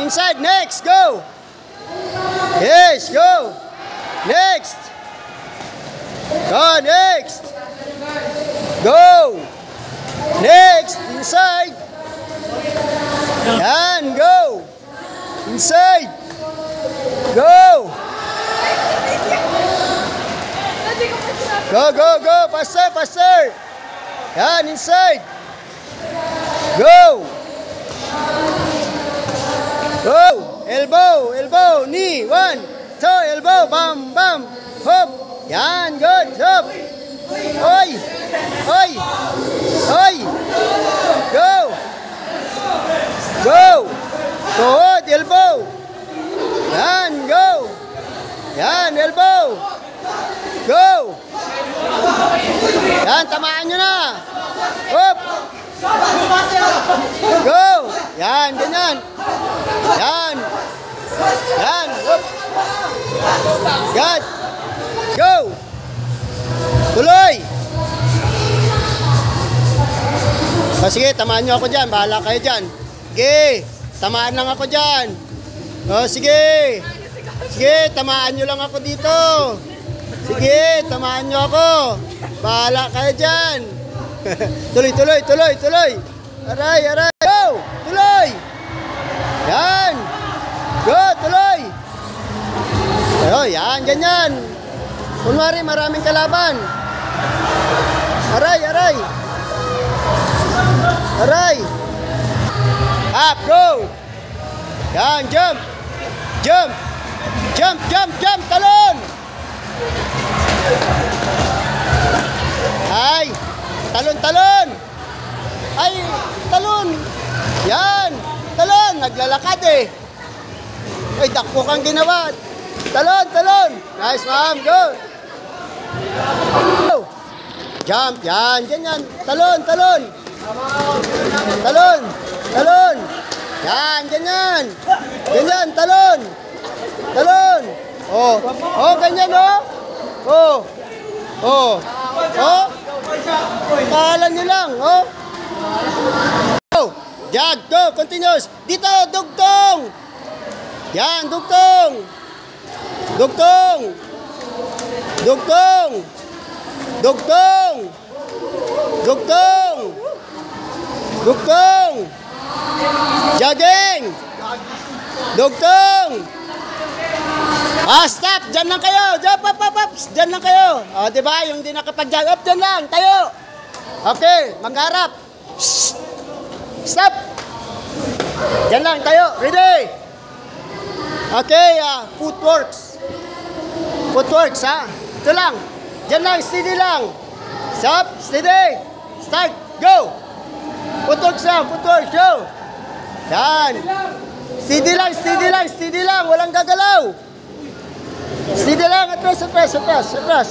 inside. Next, go. Yes, go. Next. Go, next. Go. Next, inside. Yan, go. Inside. Go. Go, go, go. Faster, faster. Yan, inside. Go. Go. Elbow, elbow, knee. 1, 2, elbow. Bam, bam. Hop. Yan, good. Hop. Oy. Oy. Oy. Go. Go. Tuhod, elbow. Yan, go. Yan, elbow. Go. Yan, tamaan nyo na. Hop. Go. Yan, ganyan. Yan. Yan. Hop. God. Go. Tuloy. O sige, tamaan nyo ako dyan. Bahala kayo dyan. Sige. Tamaan lang ako dyan. O sige. Sige, tamaan nyo lang ako dito. Sige, tamaan nyo ako. Bahala kayo dyan. Tuloy, tuloy, tuloy, tuloy. Aray, aray. Go! Tuloy! Yan! Go, tuloy! Ayo, yan, ganyan. Kunwari, maraming kalaban. Aray, aray. Aray. Up, go! Yan, jump! Jump! Jump, jump, jump! Talon! Ay! Talon, talon! Ay! Talon! Yan! Talon! Naglalakad eh! Ay, dakpo kang ginawa! Talon, talon! Nice, ma'am! Go! Go! Jump! Yan! Ganyan! Talon, talon! Talon! Talon! Yan! Ganyan! Ganyan! Talon! Talon! Oh! Oh! Ganyan oh! Oh! Oh! Oh! Kahalan nyo lang, oh! Go! Jag, go! Continuous! Dito! Dugtong! Yan! Dugtong! Dugtong! Dugtong! Dugtong! Dugtong! Dugtong! Jogging! Dugtong! Ah, stop! Diyan lang kayo! Diyan, up, up, up! Diyan lang kayo! O, diba? Yung di nakapag-jog up, diyan lang! Tayo! Okay, magharap! Stop! Diyan lang, tayo! Ready! Okay, footworks. Footworks, ha? Ito lang. Diyan lang, steady lang. Stop, steady. Start, go! Footworks lang, footworks, go! Yan! Steady lang, steady lang, steady lang! Walang gagalaw! Steady lang, atras, atras, atras, atras.